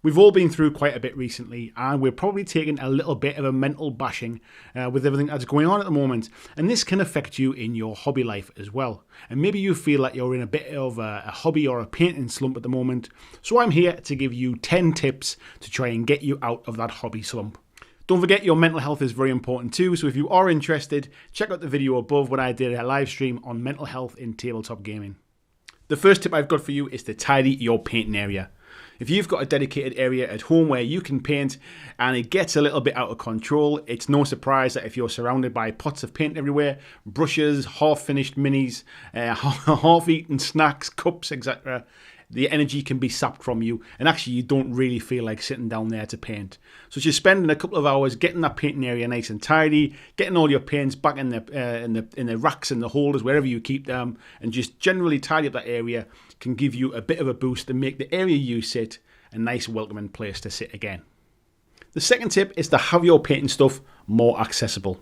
We've all been through quite a bit recently, and we're probably taking a little bit of a mental bashing with everything that's going on at the moment, and this can affect you in your hobby life as well. And maybe you feel like you're in a bit of a hobby or a painting slump at the moment, so I'm here to give you 10 tips to try and get you out of that hobby slump. Don't forget, your mental health is very important too, so if you are interested, check out the video above when I did a live stream on mental health in tabletop gaming. The first tip I've got for you is to tidy your painting area. If you've got a dedicated area at home where you can paint and it gets a little bit out of control, it's no surprise that if you're surrounded by pots of paint everywhere, brushes, half-finished minis, half-eaten snacks, cups, etc., the energy can be sapped from you, and actually you don't really feel like sitting down there to paint. So just spending a couple of hours getting that painting area nice and tidy, getting all your paints back in the racks and the holders, wherever you keep them, and just generally tidy up that area can give you a bit of a boost and make the area you sit a nice welcoming place to sit again. The second tip is to have your painting stuff more accessible.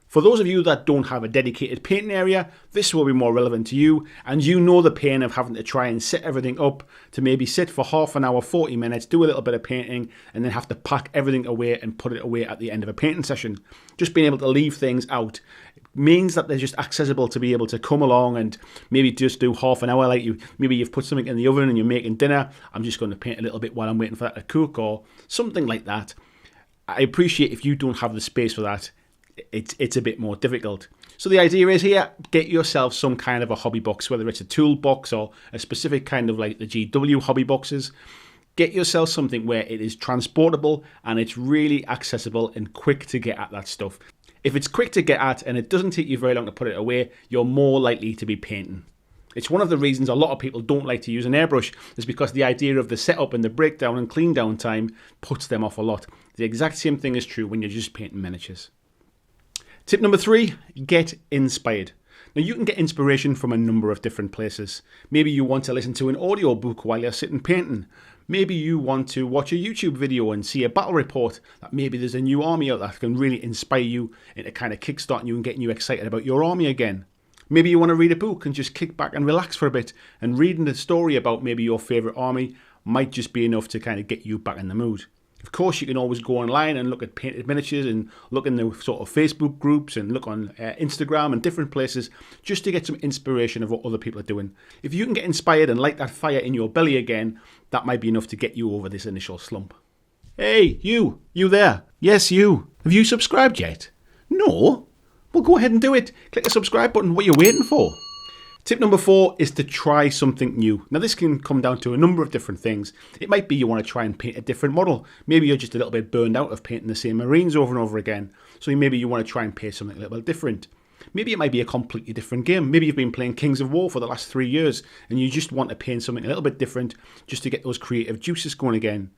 For those of you that don't have a dedicated painting area, this will be more relevant to you, and you know the pain of having to try and set everything up to maybe sit for half an hour, 40 minutes, do a little bit of painting, and then have to pack everything away and put it away at the end of a painting session. Just being able to leave things out means that they're just accessible to be able to come along and maybe just do half an hour, like maybe you've put something in the oven and you're making dinner. I'm just going to paint a little bit while I'm waiting for that to cook, or something like that. I appreciate if you don't have the space for that, it's a bit more difficult. So the idea is here, get yourself some kind of a hobby box, whether it's a tool box or a specific kind of like the GW hobby boxes. Get yourself something where it is transportable and it's really accessible and quick to get at that stuff. If it's quick to get at and it doesn't take you very long to put it away, you're more likely to be painting. It's one of the reasons a lot of people don't like to use an airbrush, is because the idea of the setup and the breakdown and clean down time puts them off a lot. The exact same thing is true when you're just painting miniatures. Tip number 3, get inspired. Now you can get inspiration from a number of different places. Maybe you want to listen to an audio book while you're sitting painting. Maybe you want to watch a YouTube video and see a battle report that maybe there's a new army out that can really inspire you into kind of kickstarting you and getting you excited about your army again. Maybe you want to read a book and just kick back and relax for a bit, and reading the story about maybe your favourite army might just be enough to kind of get you back in the mood. Of course, you can always go online and look at painted miniatures and look in the sort of Facebook groups and look on Instagram and different places just to get some inspiration of what other people are doing. If you can get inspired and light that fire in your belly again, that might be enough to get you over this initial slump. Hey, you there. Yes, you. Have you subscribed yet? No? Well, go ahead and do it. Click the subscribe button. What are you waiting for? Tip number 4 is to try something new. Now this can come down to a number of different things. It might be you want to try and paint a different model. Maybe you're just a little bit burned out of painting the same Marines over and over again. So maybe you want to try and paint something a little bit different. Maybe it might be a completely different game. Maybe you've been playing Kings of War for the last 3 years and you just want to paint something a little bit different just to get those creative juices going again.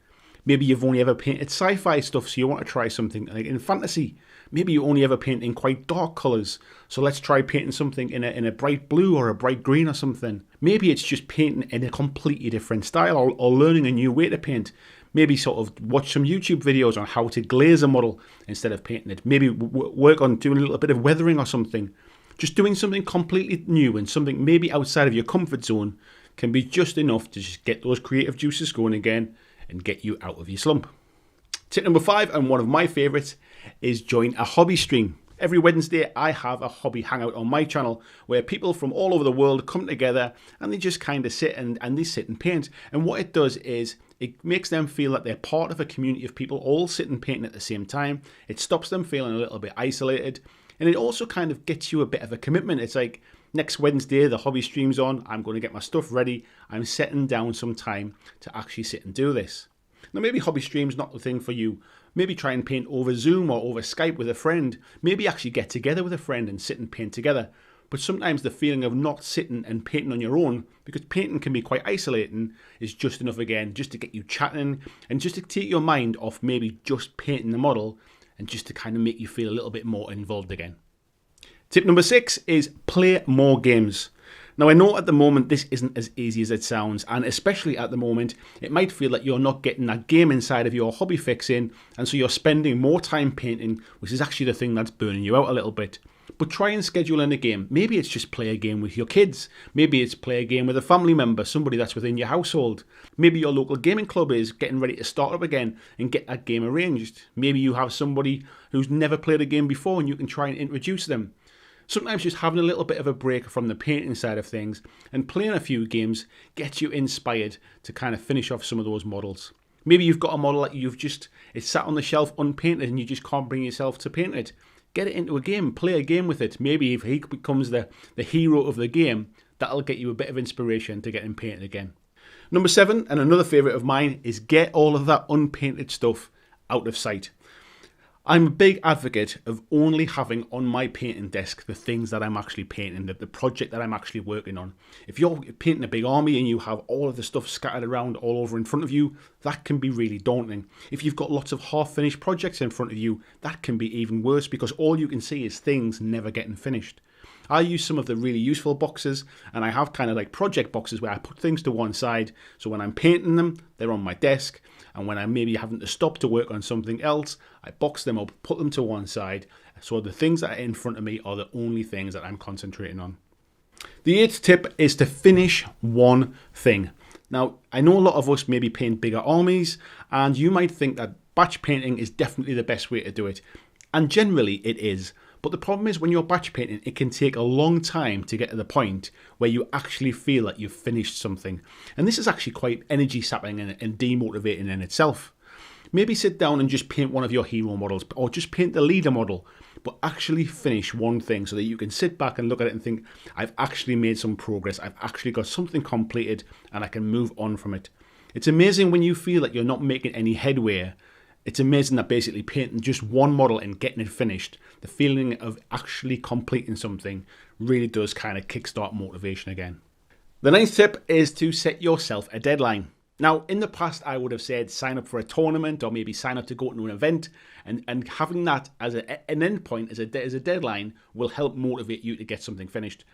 Maybe you've only ever painted sci-fi stuff, so you want to try something like in fantasy. Maybe you only ever paint in quite dark colours, so let's try painting something in a bright blue or a bright green or something. Maybe it's just painting in a completely different style, or learning a new way to paint. Maybe sort of watch some YouTube videos on how to glaze a model instead of painting it. Maybe work on doing a little bit of weathering or something. Just doing something completely new and something maybe outside of your comfort zone can be just enough to just get those creative juices going again and get you out of your slump. Tip number 5, and one of my favourites, is join a hobby stream. Every Wednesday I have a hobby hangout on my channel where people from all over the world come together and they just kind of sit and they sit and paint. And what it does is it makes them feel that they're part of a community of people all sitting painting at the same time. It stops them feeling a little bit isolated, and it also kind of gets you a bit of a commitment. It's like, next Wednesday the hobby stream's on, I'm going to get my stuff ready, I'm setting down some time to actually sit and do this. Now maybe hobby stream's not the thing for you. Maybe try and paint over Zoom or over Skype with a friend. Maybe actually get together with a friend and sit and paint together. But sometimes the feeling of not sitting and painting on your own, because painting can be quite isolating, is just enough again just to get you chatting and just to take your mind off maybe just painting the model and just to kind of make you feel a little bit more involved again. Tip number 6 is play more games. Now I know at the moment this isn't as easy as it sounds, and especially at the moment it might feel like you're not getting that game inside of your hobby fix in, and so you're spending more time painting, which is actually the thing that's burning you out a little bit. But try and schedule in a game. Maybe it's just play a game with your kids. Maybe it's play a game with a family member, somebody that's within your household. Maybe your local gaming club is getting ready to start up again and get that game arranged. Maybe you have somebody who's never played a game before and you can try and introduce them. Sometimes just having a little bit of a break from the painting side of things and playing a few games gets you inspired to kind of finish off some of those models. Maybe you've got a model that it's sat on the shelf unpainted and you just can't bring yourself to paint it. Get it into a game, play a game with it. Maybe if he becomes the hero of the game, that'll get you a bit of inspiration to get him painted again. Number 7, and another favourite of mine, is get all of that unpainted stuff out of sight. I'm a big advocate of only having on my painting desk the things that I'm actually painting, the project that I'm actually working on. If you're painting a big army and you have all of the stuff scattered around all over in front of you, that can be really daunting. If you've got lots of half-finished projects in front of you, that can be even worse because all you can see is things never getting finished. I use some of the really useful boxes, and I have kind of like project boxes where I put things to one side, so when I'm painting them, they're on my desk, and when I'm maybe having to stop to work on something else, I box them up, put them to one side, so the things that are in front of me are the only things that I'm concentrating on. The 8th tip is to finish one thing. Now, I know a lot of us maybe paint bigger armies, and you might think that batch painting is definitely the best way to do it, and generally it is. But the problem is when you're batch painting, it can take a long time to get to the point where you actually feel that you've finished something. And this is actually quite energy sapping and demotivating in itself. Maybe sit down and just paint one of your hero models or just paint the leader model, but actually finish one thing so that you can sit back and look at it and think, I've actually made some progress. I've actually got something completed and I can move on from it. It's amazing when you feel that you're not making any headway. It's amazing that basically painting just one model and getting it finished, the feeling of actually completing something really does kind of kickstart motivation again. The 9th tip is to set yourself a deadline. Now, in the past, I would have said sign up for a tournament or maybe sign up to go to an event, and having that as an end point, as a deadline, will help motivate you to get something finished.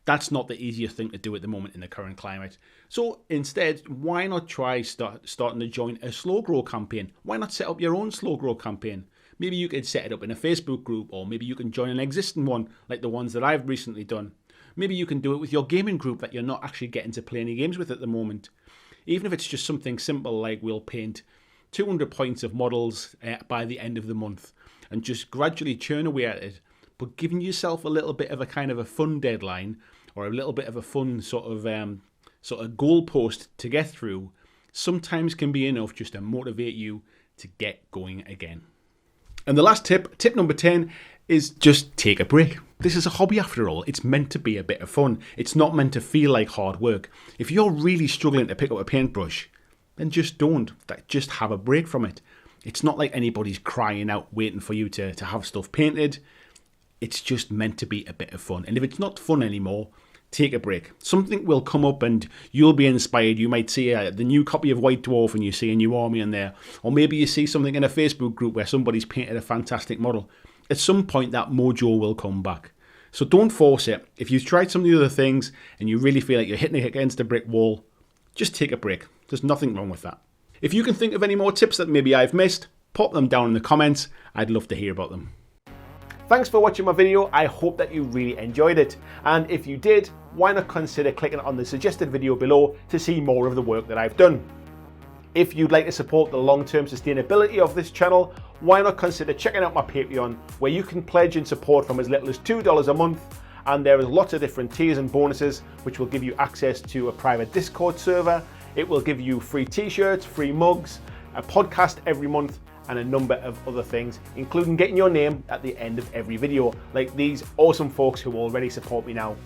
That's not the easiest thing to do at the moment in the current climate. So instead, why not try starting to join a slow grow campaign? Why not set up your own slow grow campaign? Maybe you could set it up in a Facebook group, or maybe you can join an existing one like the ones that I've recently done. Maybe you can do it with your gaming group that you're not actually getting to play any games with at the moment. Even if it's just something simple like we'll paint 200 points of models by the end of the month and just gradually churn away at it, but giving yourself a little bit of a kind of a fun deadline or a little bit of a fun sort of goalpost to get through sometimes can be enough just to motivate you to get going again. And the last tip number 10, is just take a break. This is a hobby after all. It's meant to be a bit of fun. It's not meant to feel like hard work. If you're really struggling to pick up a paintbrush, then just don't. Just have a break from it. It's not like anybody's crying out waiting for you to have stuff painted. It's just meant to be a bit of fun. And if it's not fun anymore, take a break. Something will come up and you'll be inspired. You might see the new copy of White Dwarf and you see a new army in there. Or maybe you see something in a Facebook group where somebody's painted a fantastic model. At some point that mojo will come back. So don't force it. If you've tried some of the other things and you really feel like you're hitting against a brick wall, just take a break. There's nothing wrong with that. If you can think of any more tips that maybe I've missed, pop them down in the comments. I'd love to hear about them. Thanks for watching my video. I hope that you really enjoyed it. And if you did, why not consider clicking on the suggested video below to see more of the work that I've done. If you'd like to support the long-term sustainability of this channel, why not consider checking out my Patreon, where you can pledge and support from as little as $2 a month, and there is lots of different tiers and bonuses which will give you access to a private Discord server. It will give you free t-shirts, free mugs, a podcast every month, and a number of other things, including getting your name at the end of every video, like these awesome folks who already support me now.